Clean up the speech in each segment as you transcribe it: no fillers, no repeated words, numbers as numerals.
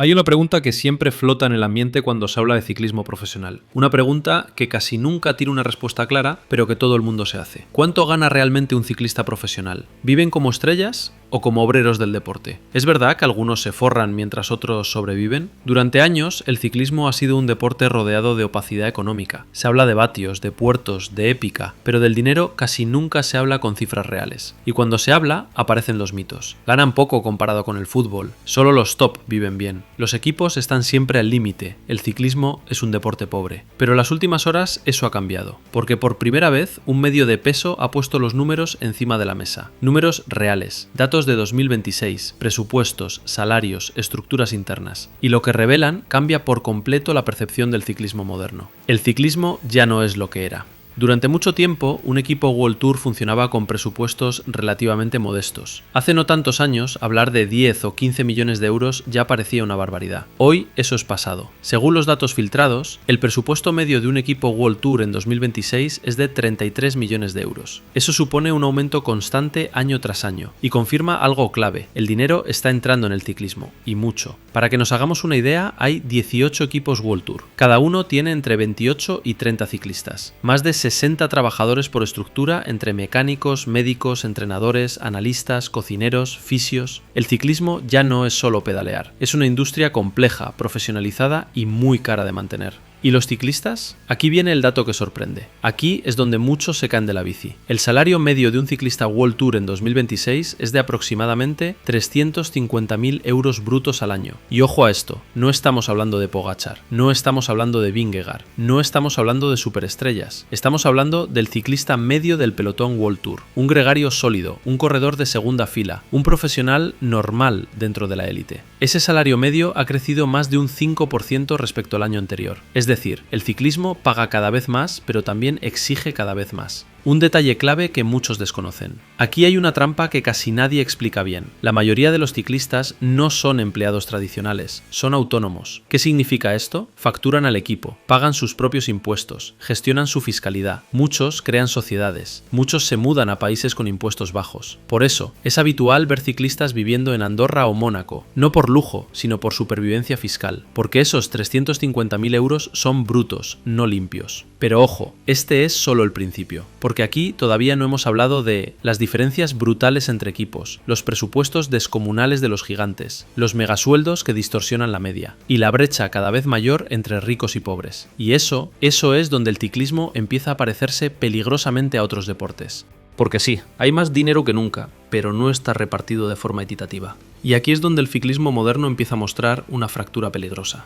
Hay una pregunta que siempre flota en el ambiente cuando se habla de ciclismo profesional. Una pregunta que casi nunca tiene una respuesta clara, pero que todo el mundo se hace. ¿Cuánto gana realmente un ciclista profesional? ¿Viven como estrellas o como obreros del deporte? ¿Es verdad que algunos se forran mientras otros sobreviven? Durante años, el ciclismo ha sido un deporte rodeado de opacidad económica. Se habla de vatios, de puertos, de épica, pero del dinero casi nunca se habla con cifras reales. Y cuando se habla, aparecen los mitos. Ganan poco comparado con el fútbol. Solo los top viven bien. Los equipos están siempre al límite, el ciclismo es un deporte pobre. Pero en las últimas horas eso ha cambiado, porque por primera vez un medio de peso ha puesto los números encima de la mesa. Números reales, datos de 2026, presupuestos, salarios, estructuras internas. Y lo que revelan cambia por completo la percepción del ciclismo moderno. El ciclismo ya no es lo que era. Durante mucho tiempo, un equipo World Tour funcionaba con presupuestos relativamente modestos. Hace no tantos años, hablar de 10 o 15 millones de euros ya parecía una barbaridad. Hoy, eso es pasado. Según los datos filtrados, el presupuesto medio de un equipo World Tour en 2026 es de 33 millones de euros. Eso supone un aumento constante año tras año, y confirma algo clave: el dinero está entrando en el ciclismo, y mucho. Para que nos hagamos una idea, hay 18 equipos World Tour. Cada uno tiene entre 28 y 30 ciclistas. Más de 60 trabajadores por estructura entre mecánicos, médicos, entrenadores, analistas, cocineros, fisios. El ciclismo ya no es solo pedalear, es una industria compleja, profesionalizada y muy cara de mantener. ¿Y los ciclistas? Aquí viene el dato que sorprende. Aquí es donde muchos se caen de la bici. El salario medio de un ciclista World Tour en 2026 es de aproximadamente 350.000 euros brutos al año. Y ojo a esto, no estamos hablando de Pogačar, no estamos hablando de Vingegaard, no estamos hablando de superestrellas. Estamos hablando del ciclista medio del pelotón World Tour. Un gregario sólido, un corredor de segunda fila, un profesional normal dentro de la élite. Ese salario medio ha crecido más de un 5% respecto al año anterior. Es decir, el ciclismo paga cada vez más, pero también exige cada vez más. Un detalle clave que muchos desconocen. Aquí hay una trampa que casi nadie explica bien. La mayoría de los ciclistas no son empleados tradicionales, son autónomos. ¿Qué significa esto? Facturan al equipo, pagan sus propios impuestos, gestionan su fiscalidad. Muchos crean sociedades, muchos se mudan a países con impuestos bajos. Por eso, es habitual ver ciclistas viviendo en Andorra o Mónaco, no por lujo, sino por supervivencia fiscal, porque esos 350.000 euros son brutos, no limpios. Pero ojo, este es solo el principio, porque aquí todavía no hemos hablado de las diferencias brutales entre equipos, los presupuestos descomunales de los gigantes, los megasueldos que distorsionan la media, y la brecha cada vez mayor entre ricos y pobres. Y eso es donde el ciclismo empieza a parecerse peligrosamente a otros deportes. Porque sí, hay más dinero que nunca, pero no está repartido de forma equitativa. Y aquí es donde el ciclismo moderno empieza a mostrar una fractura peligrosa.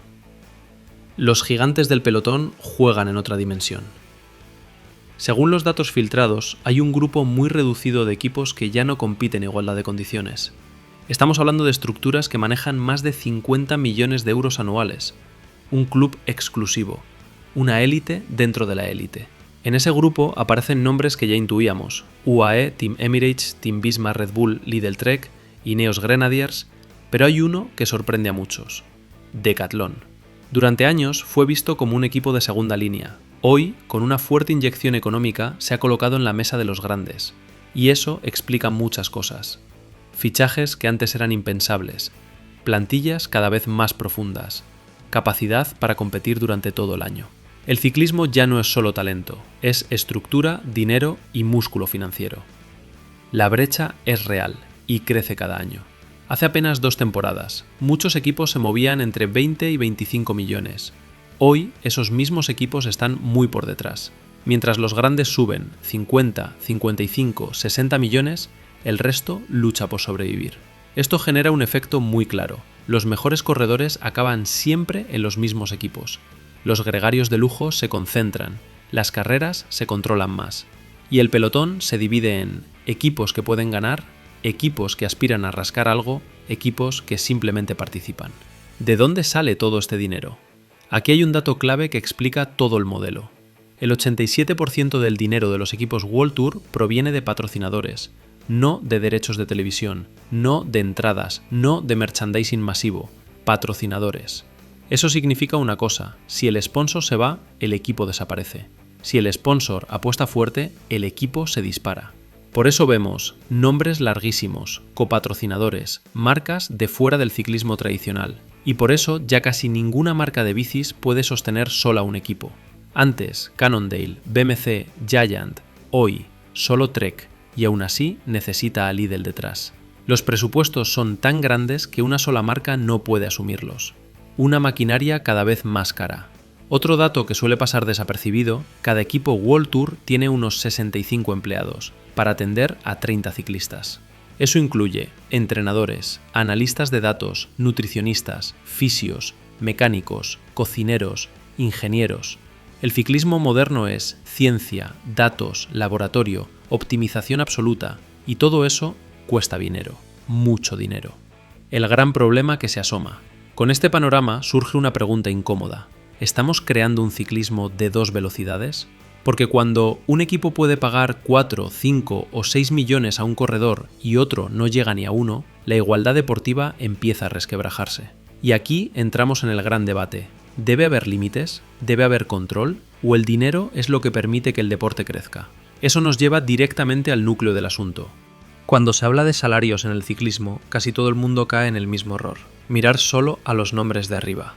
Los gigantes del pelotón juegan en otra dimensión. Según los datos filtrados, hay un grupo muy reducido de equipos que ya no compiten en igualdad de condiciones. Estamos hablando de estructuras que manejan más de 50 millones de euros anuales. Un club exclusivo. Una élite dentro de la élite. En ese grupo aparecen nombres que ya intuíamos: UAE, Team Emirates, Team Visma, Red Bull, Lidl Trek, Ineos Grenadiers, pero hay uno que sorprende a muchos: Decathlon. Durante años fue visto como un equipo de segunda línea. Hoy, con una fuerte inyección económica, se ha colocado en la mesa de los grandes. Y eso explica muchas cosas. Fichajes que antes eran impensables, plantillas cada vez más profundas, capacidad para competir durante todo el año. El ciclismo ya no es solo talento, es estructura, dinero y músculo financiero. La brecha es real y crece cada año. Hace apenas 2 temporadas, muchos equipos se movían entre 20 y 25 millones. Hoy, esos mismos equipos están muy por detrás. Mientras los grandes suben 50, 55, 60 millones, el resto lucha por sobrevivir. Esto genera un efecto muy claro. Los mejores corredores acaban siempre en los mismos equipos. Los gregarios de lujo se concentran, las carreras se controlan más. Y el pelotón se divide en equipos que pueden ganar, equipos que aspiran a rascar algo, equipos que simplemente participan. ¿De dónde sale todo este dinero? Aquí hay un dato clave que explica todo el modelo. El 87% del dinero de los equipos World Tour proviene de patrocinadores, no de derechos de televisión, no de entradas, no de merchandising masivo, patrocinadores. Eso significa una cosa: si el sponsor se va, el equipo desaparece. Si el sponsor apuesta fuerte, el equipo se dispara. Por eso vemos nombres larguísimos, copatrocinadores, marcas de fuera del ciclismo tradicional. y por eso ya casi ninguna marca de bicis puede sostener sola un equipo. Antes, Cannondale, BMC, Giant, hoy, solo Trek, y aún así necesita a Lidl detrás. Los presupuestos son tan grandes que una sola marca no puede asumirlos. Una maquinaria cada vez más cara. Otro dato que suele pasar desapercibido, cada equipo World Tour tiene unos 65 empleados, para atender a 30 ciclistas. Eso incluye entrenadores, analistas de datos, nutricionistas, fisios, mecánicos, cocineros, ingenieros. El ciclismo moderno es ciencia, datos, laboratorio, optimización absoluta, y todo eso cuesta dinero, mucho dinero. El gran problema que se asoma. Con este panorama surge una pregunta incómoda. ¿Estamos creando un ciclismo de dos velocidades? Porque cuando un equipo puede pagar 4, 5 o 6 millones a un corredor y otro no llega ni a uno, la igualdad deportiva empieza a resquebrajarse. Y aquí entramos en el gran debate. ¿Debe haber límites? ¿Debe haber control? ¿O el dinero es lo que permite que el deporte crezca? Eso nos lleva directamente al núcleo del asunto. Cuando se habla de salarios en el ciclismo, casi todo el mundo cae en el mismo error. Mirar solo a los nombres de arriba.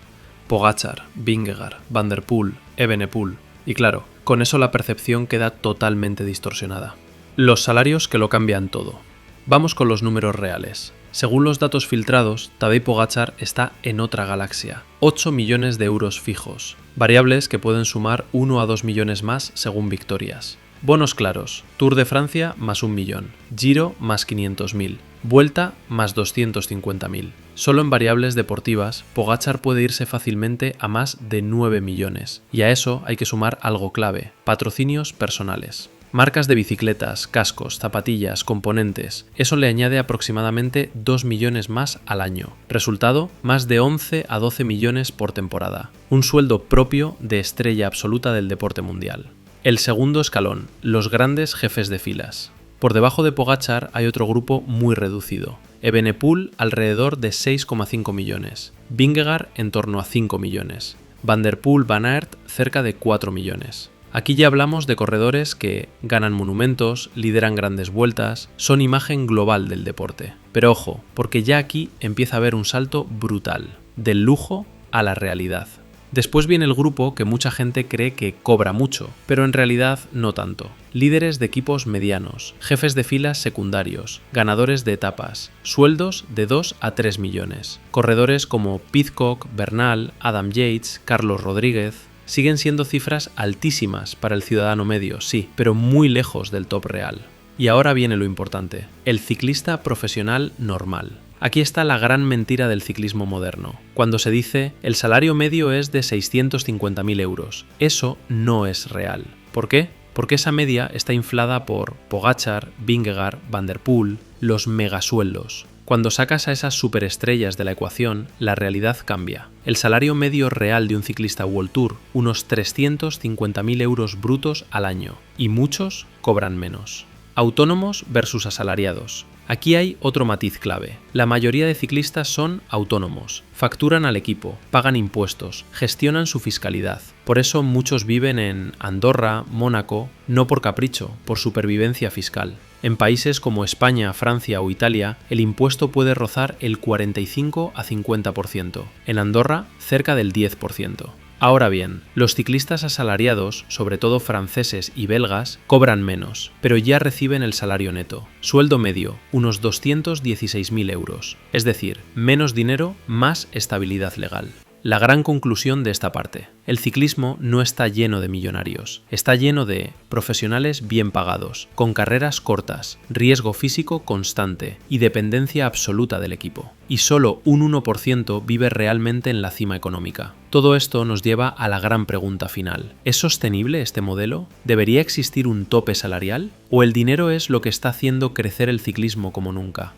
Pogačar, Vingegaard, Van der Poel, Evenepoel. Y claro, con eso la percepción queda totalmente distorsionada. Los salarios que lo cambian todo. Vamos con los números reales. Según los datos filtrados, Tadej Pogačar está en otra galaxia. 8 millones de euros fijos. Variables que pueden sumar 1 a 2 millones más según victorias. Bonos claros. Tour de Francia más 1 millón. Giro más 500.000. Vuelta más 250.000. Solo en variables deportivas, Pogačar puede irse fácilmente a más de 9 millones. Y a eso hay que sumar algo clave: patrocinios personales. Marcas de bicicletas, cascos, zapatillas, componentes. Eso le añade aproximadamente 2 millones más al año. Resultado, más de 11 a 12 millones por temporada. Un sueldo propio de estrella absoluta del deporte mundial. El segundo escalón, los grandes jefes de filas. Por debajo de Pogačar hay otro grupo muy reducido. Evenepoel alrededor de 6,5 millones. Vingegaard en torno a 5 millones. Van der Poel, Van Aert cerca de 4 millones. Aquí ya hablamos de corredores que ganan monumentos, lideran grandes vueltas, son imagen global del deporte. Pero ojo, porque ya aquí empieza a haber un salto brutal, del lujo a la realidad. Después viene el grupo que mucha gente cree que cobra mucho, pero en realidad no tanto. Líderes de equipos medianos, jefes de filas secundarios, ganadores de etapas, sueldos de 2 a 3 millones. Corredores como Pidcock, Bernal, Adam Yates, Carlos Rodríguez. Siguen siendo cifras altísimas para el ciudadano medio, sí, pero muy lejos del top real. Y ahora viene lo importante, el ciclista profesional normal. Aquí está la gran mentira del ciclismo moderno, cuando se dice el salario medio es de 650.000 euros. Eso no es real. ¿Por qué? Porque esa media está inflada por Pogačar, Vingegaard, Van der Poel, los megasueldos. Cuando sacas a esas superestrellas de la ecuación, la realidad cambia. El salario medio real de un ciclista World Tour, unos 350.000 euros brutos al año, y muchos cobran menos. Autónomos versus asalariados. Aquí hay otro matiz clave. La mayoría de ciclistas son autónomos, facturan al equipo, pagan impuestos, gestionan su fiscalidad. Por eso muchos viven en Andorra, Mónaco, no por capricho, por supervivencia fiscal. En países como España, Francia o Italia, el impuesto puede rozar el 45 a 50%. En Andorra, cerca del 10%. Ahora bien, los ciclistas asalariados, sobre todo franceses y belgas, cobran menos, pero ya reciben el salario neto. Sueldo medio, unos 216.000 euros. Es decir, menos dinero, más estabilidad legal. La gran conclusión de esta parte. El ciclismo no está lleno de millonarios. Está lleno de profesionales bien pagados, con carreras cortas, riesgo físico constante y dependencia absoluta del equipo. Y solo un 1% vive realmente en la cima económica. Todo esto nos lleva a la gran pregunta final. ¿Es sostenible este modelo? ¿Debería existir un tope salarial? ¿O el dinero es lo que está haciendo crecer el ciclismo como nunca?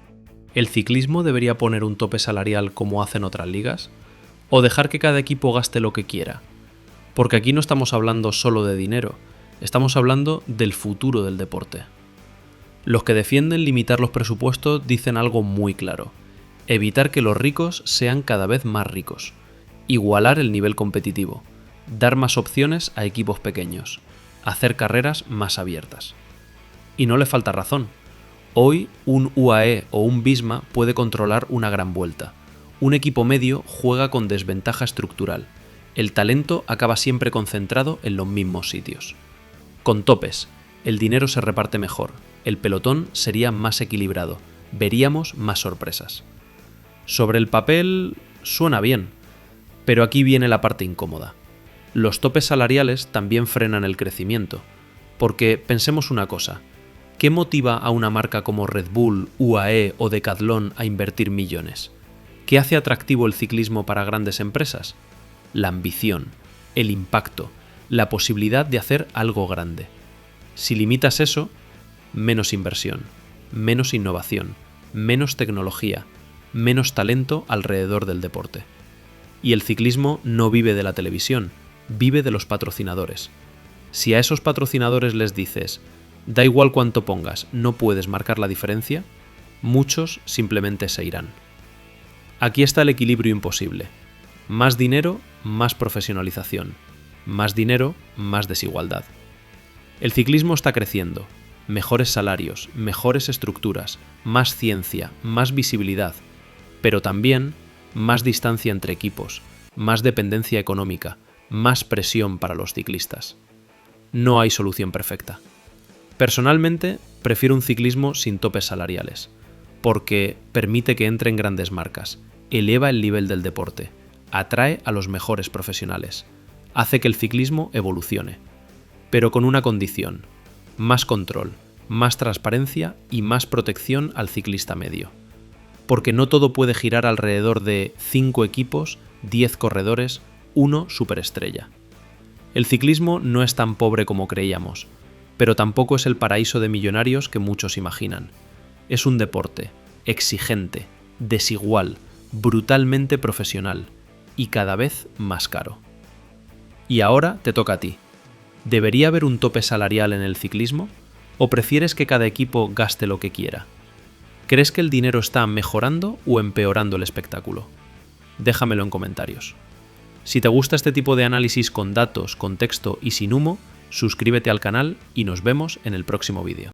¿El ciclismo debería poner un tope salarial como hacen otras ligas? ¿O dejar que cada equipo gaste lo que quiera? Porque aquí no estamos hablando solo de dinero, estamos hablando del futuro del deporte. Los que defienden limitar los presupuestos dicen algo muy claro: evitar que los ricos sean cada vez más ricos, igualar el nivel competitivo, dar más opciones a equipos pequeños, hacer carreras más abiertas. Y no le falta razón. Hoy un UAE o un Visma puede controlar una gran vuelta. Un equipo medio juega con desventaja estructural. El talento acaba siempre concentrado en los mismos sitios. Con topes, el dinero se reparte mejor, el pelotón sería más equilibrado, veríamos más sorpresas. Sobre el papel suena bien, pero aquí viene la parte incómoda. Los topes salariales también frenan el crecimiento, porque pensemos una cosa, ¿qué motiva a una marca como Red Bull, UAE o Decathlon a invertir millones? ¿Qué hace atractivo el ciclismo para grandes empresas? La ambición, el impacto, la posibilidad de hacer algo grande. Si limitas eso, menos inversión, menos innovación, menos tecnología, menos talento alrededor del deporte. Y el ciclismo no vive de la televisión, vive de los patrocinadores. Si a esos patrocinadores les dices, da igual cuánto pongas, no puedes marcar la diferencia, muchos simplemente se irán. Aquí está el equilibrio imposible. Más dinero, más profesionalización. Más dinero, más desigualdad. El ciclismo está creciendo. Mejores salarios, mejores estructuras, más ciencia, más visibilidad, pero también más distancia entre equipos, más dependencia económica, más presión para los ciclistas. No hay solución perfecta. Personalmente, prefiero un ciclismo sin topes salariales, porque permite que entren grandes marcas, eleva el nivel del deporte, atrae a los mejores profesionales, hace que el ciclismo evolucione, pero con una condición: más control, más transparencia y más protección al ciclista medio. Porque no todo puede girar alrededor de 5 equipos, 10 corredores, 1 superestrella. El ciclismo no es tan pobre como creíamos, pero tampoco es el paraíso de millonarios que muchos imaginan. Es un deporte exigente, desigual, brutalmente profesional y cada vez más caro. Y ahora te toca a ti. ¿Debería haber un tope salarial en el ciclismo? ¿O prefieres que cada equipo gaste lo que quiera? ¿Crees que el dinero está mejorando o empeorando el espectáculo? Déjamelo en comentarios. Si te gusta este tipo de análisis con datos, contexto y sin humo, suscríbete al canal y nos vemos en el próximo vídeo.